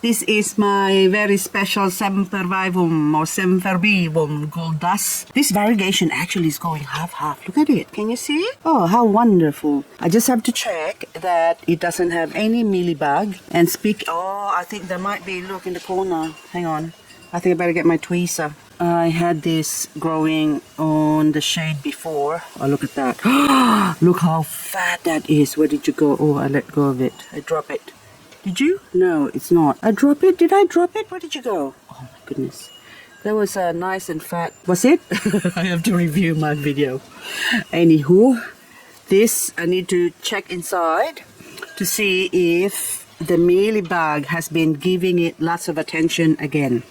This is my very special Sempervivum or Sempervivum gold dust. This variegation actually is going half-half. Look at it. Can you see? Oh, how wonderful. I just have to check that it doesn't have any mealybug and speak. Oh, I think there might be. Look in the corner. Hang on. I think I better get my tweezer. I had this growing on the shade before. Oh, look at that. Look how fat that is. Where did you go? Oh, I let go of it. I dropped it. Did you? No, it's not. I drop it? Did I drop it? Where did you go? Oh my goodness. That was nice and fat. Was it? I have to review my video. Anywho, this I need to check inside to see if the mealybug has been giving it lots of attention again.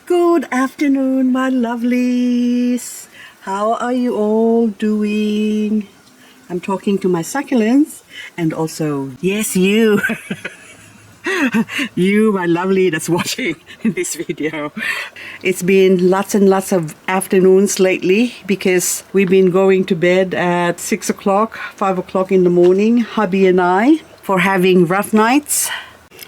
Good afternoon, my lovelies. How are you all doing? I'm talking to my succulents and also, yes, you. You, my lovely, that's watching this video. It's been lots and lots of afternoons lately because we've been going to bed at 6 o'clock, 5 o'clock in the morning, hubby and I, for having rough nights.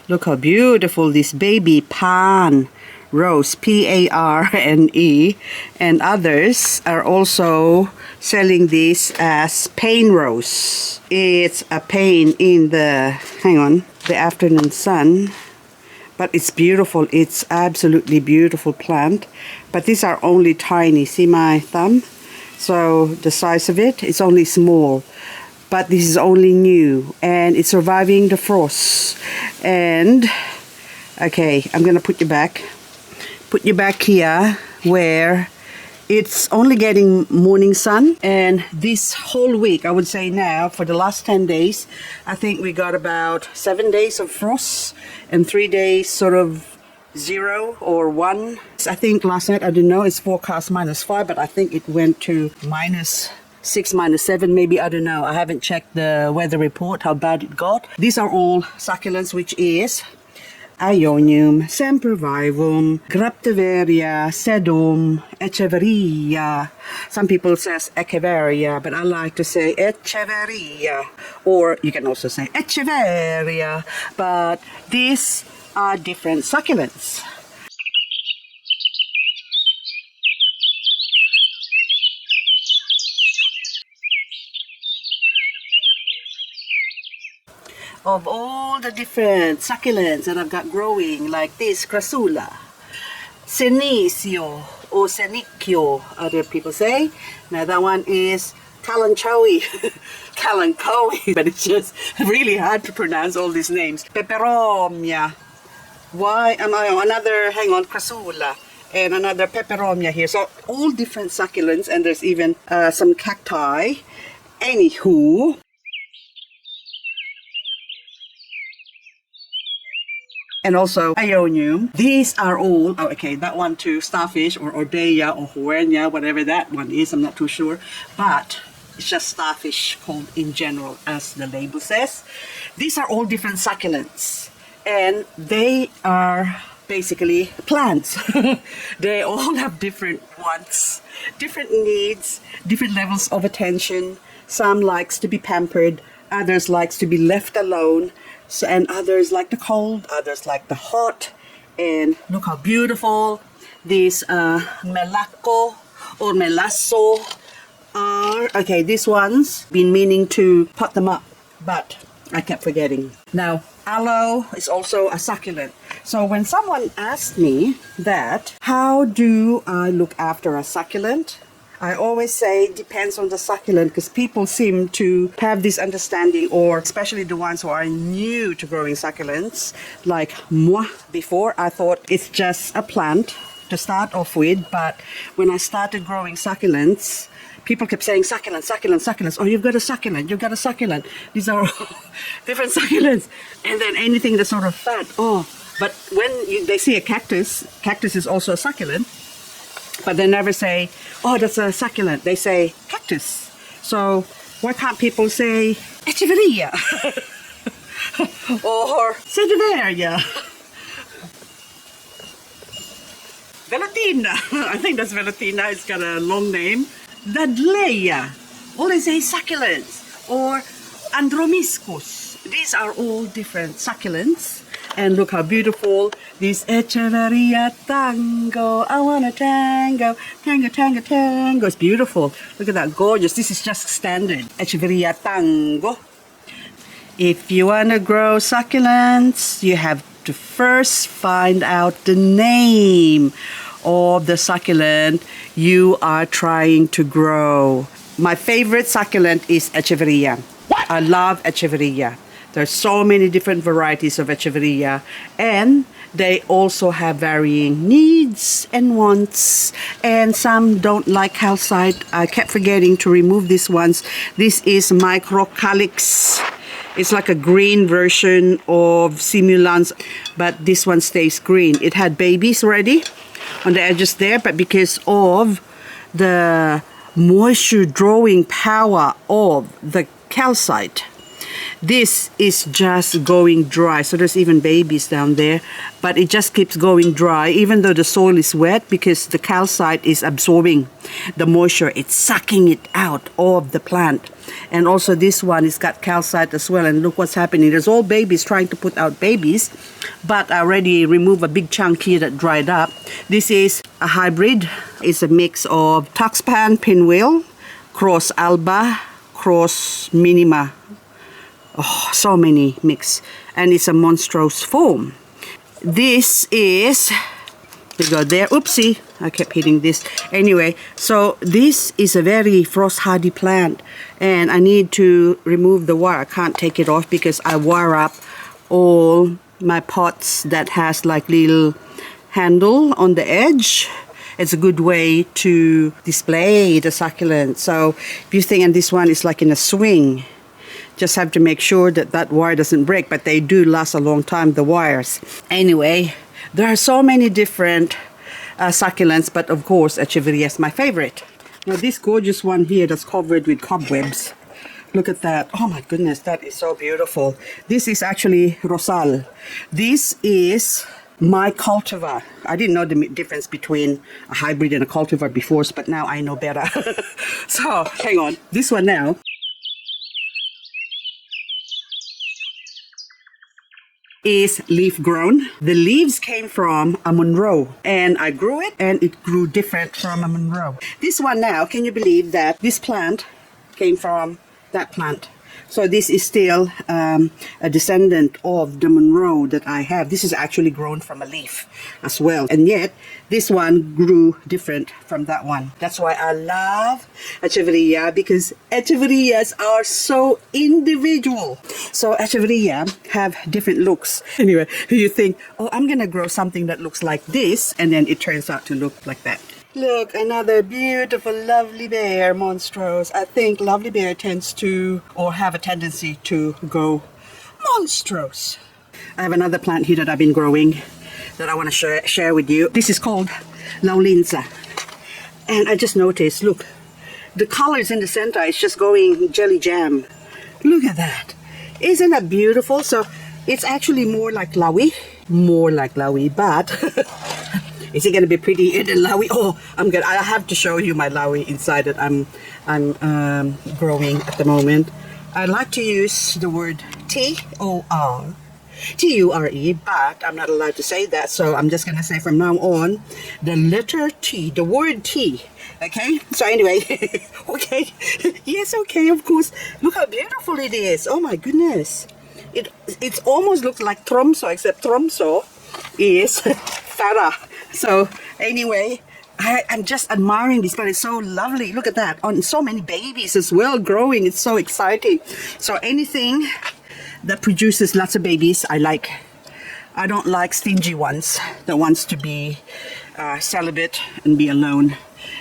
Look how beautiful this baby pan rose, P-A-R-N-E, and others are also selling this as pain rose. It's a pain in the, the afternoon sun, but it's beautiful. It's absolutely beautiful plant, but these are only tiny. See my thumb? So the size of it is only small, but this is only new and it's surviving the frost. And okay, I'm gonna put you back here where it's only getting morning sun, and this whole week, I would say now for the last 10 days, I think we got about 7 days of frost and 3 days sort of 0 or 1. I think last night, I didn't know, it's forecast -5, but I think it went to -6, -7 maybe, I don't know. I haven't checked the weather report how bad it got. These are all succulents, which is Ionium, Sempervivum, Graptoveria, Sedum, Echeveria. Some people says Echeveria, but I like to say Echeveria. Or you can also say Echeveria. But these are different succulents. Of all the different succulents that I've got growing, like this Crassula, Senecio or Senecio, other people say. Now that one is Kalanchoe, Kalanchoe, but it's just really hard to pronounce all these names. Peperomia, Crassula, and another Peperomia here. So all different succulents, and there's even some cacti. Anywho, and also Ionium. These are all, oh, okay, that one too, starfish or Ordeia or Huernia, whatever that one is, I'm not too sure. But it's just starfish called in general, as the label says. These are all different succulents, and they are basically plants. They all have different wants, different needs, different levels of attention. Some likes to be pampered, others likes to be left alone. So, and others like the cold, others like the hot. And look how beautiful these melaco or melasso are. Okay, these ones, been meaning to pot them up, but I kept forgetting. Now, aloe is also a succulent. So when someone asked me that, how do I look after a succulent? I always say it depends on the succulent, because people seem to have this understanding, or especially the ones who are new to growing succulents, like moi. Before, I thought it's just a plant to start off with, but when I started growing succulents, people kept saying succulent, succulent, succulents. Oh, you've got a succulent, you've got a succulent. These are all different succulents. And then anything that's sort of fat. Oh, but when they see a cactus, cactus is also a succulent. But they never say, oh, that's a succulent. They say cactus. So why can't people say Echeveria or Senecio? Velutina. I think that's Velutina. It's got a long name. Dadleia. All they say succulents. Or Andromiscus. These are all different succulents. And look how beautiful this Echeveria tango. I want a tango, tango, tango, tango. It's beautiful. Look at that, gorgeous. This is just standard Echeveria tango. If you want to grow succulents, you have to first find out the name of the succulent you are trying to grow. My favorite succulent is Echeveria. I love Echeveria. There's so many different varieties of Echeveria, and they also have varying needs and wants, and some don't like calcite. I kept forgetting to remove these ones. This is Microcalyx. It's like a green version of Simulans, but this one stays green. It had babies already on the edges there, but because of the moisture drawing power of the calcite, this is just going dry. So there's even babies down there, but it just keeps going dry even though the soil is wet, because the calcite is absorbing the moisture. It's sucking it out of the plant. And also this one has got calcite as well, and look what's happening. There's all babies trying to put out babies, but I already removed a big chunk here that dried up. This is a hybrid. It's a mix of Tuxpan Pinwheel, Cross Alba, Cross Minima. Oh, so many mix, and it's a monstrous form. This is, we go there, oopsie, I kept hitting this. Anyway, so this is a very frost hardy plant, and I need to remove the wire. I can't take it off because I wire up all my pots that has like little handle on the edge. It's a good way to display the succulent. So if you think, and this one is like in a swing, just have to make sure that that wire doesn't break, but they do last a long time, the wires. Anyway, there are so many different succulents, but of course Echeveria is my favorite. Now this gorgeous one here that's covered with cobwebs, look at that. Oh my goodness, that is so beautiful. This is actually Rosal. This is my cultivar. I didn't know the difference between a hybrid and a cultivar before, but now I know better. So hang on, this one now is leaf grown. The leaves came from a Monroe, and I grew it, and it grew different from a Monroe. This one now, can you believe that this plant came from that plant? So this is still a descendant of the Monroe that I have. This is actually grown from a leaf as well, and yet this one grew different from that one. That's why I love Echeveria, because Echeverias are so individual. So Echeveria have different looks. Anyway, you think, oh, I'm gonna grow something that looks like this, and then it turns out to look like that. Look, another beautiful lovely bear, monstrous. I think lovely bear tends to, or have a tendency to go monstrous. I have another plant here that I've been growing that I want to share with you. This is called Laulinza. And I just noticed, look, the colors in the center is just going jelly jam. Look at that. Isn't that beautiful? So it's actually more like Laui, but is it going to be pretty in the Laui? Oh, I have to show you my Laui inside that I'm growing at the moment. I like to use the word T-O-R, T-U-R-E, but I'm not allowed to say that, so I'm just going to say from now on the letter T, the word T. Okay, so anyway, okay, yes, okay, of course. Look how beautiful it is. Oh my goodness. It almost looks like Tromso, except Tromso is Farah. So anyway, I'm just admiring this, but it's so lovely. Look at that, on so many babies as well growing. It's so exciting. So anything that produces lots of babies, I like. I don't like stingy ones that wants to be celibate and be alone.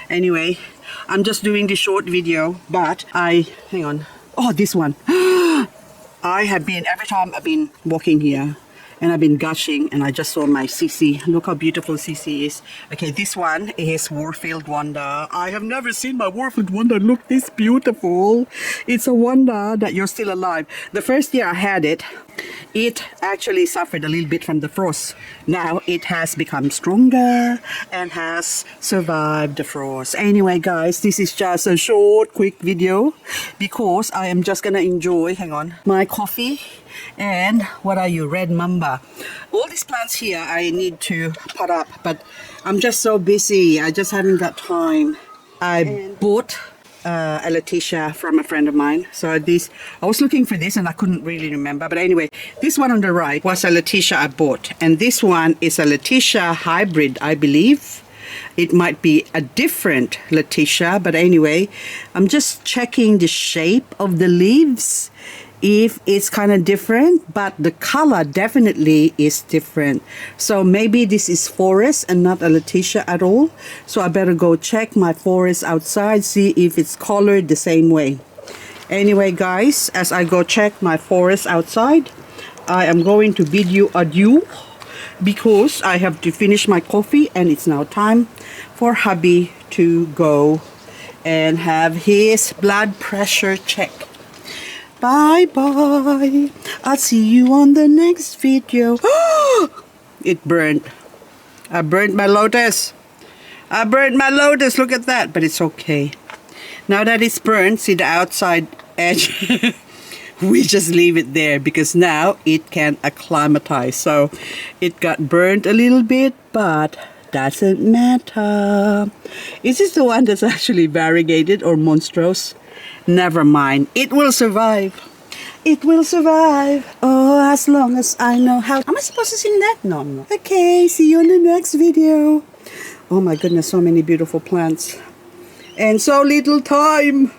Anyway, I'm just doing this short video, but hang on. Oh, this one. I have been, every time I've been walking here, and I've been gushing, and I just saw my CC. Look how beautiful CC is. Okay, this one is Warfield Wonder. I have never seen my Warfield Wonder look this beautiful. It's a wonder that you're still alive. The first year I had it, it actually suffered a little bit from the frost. Now it has become stronger and has survived the frost. Anyway guys, this is just a short quick video because I am just gonna enjoy, hang on, my coffee and what are you, red mamba. All these plants here I need to pot up, but I'm just so busy, I just haven't got time. I bought a Letitia from a friend of mine. So this, I was looking for this and I couldn't really remember, but anyway, this one on the right was a Letitia I bought, and this one is a Letitia hybrid, I believe. It might be a different Letitia, but anyway, I'm just checking the shape of the leaves, if it's kind of different, but the color definitely is different. So maybe this is forest and not a Letitia at all. So I better go check my forest outside, see if it's colored the same way. Anyway guys, as I go check my forest outside, I am going to bid you adieu because I have to finish my coffee and it's now time for hubby to go and have his blood pressure check. Bye bye. I'll see you on the next video. It burned. I burnt my lotus. I burnt my lotus. Look at that. But it's okay. Now that it's burned, see the outside edge? We just leave it there because now it can acclimatize. So it got burnt a little bit, but doesn't matter. Is this the one that's actually variegated or monstrous? Never mind, it will survive. It will survive. Oh, as long as I know how. Am I supposed to sing that? No, I'm not. Okay, see you in the next video. Oh my goodness, so many beautiful plants. And so little time.